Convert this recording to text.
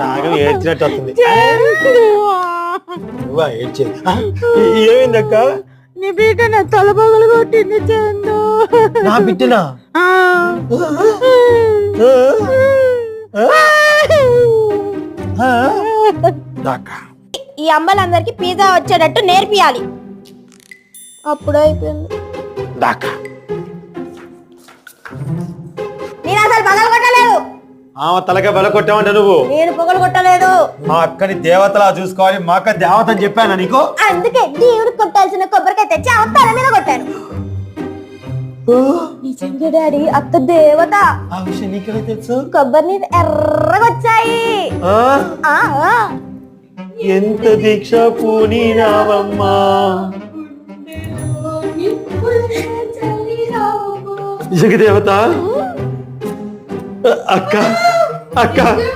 రాగం ఏడ్చినట్టు వస్తుంది. ఏడ్చేది ఏమైందక్క? నీ బిడ్డ నా తలపగలు కొట్టింది చందు. నా బిడ్డనా? ఈ అమ్మలందరికి పిజ్జా వచ్చేటట్టు నేర్పియాలి. అప్పుడు అయిపోయింది. నేను అసలు పగలు కొట్టలేదు. తలకే బల కొట్టావంట నువ్వు. నేను పొగలు కొట్టలేదు. మా అక్కని దేవతలా చూసుకోవాలి. మా అక్క దేవత అని చెప్పాను నీకు. అందుకే దేవుడు కొట్టాల్సిన కొబ్బరికాయ తెచ్చి ఆ తల మీద కొట్టాను. నిజంగా డాడీ అక్క దేవత. ఆ విషయం నీకెలా తెలుసు? కొబ్బరి నీళ్ళు ఎర్రగొచ్చాయి. ఎంత దీక్ష పూనినావమ్మా. జగదేవత అక్క అక్క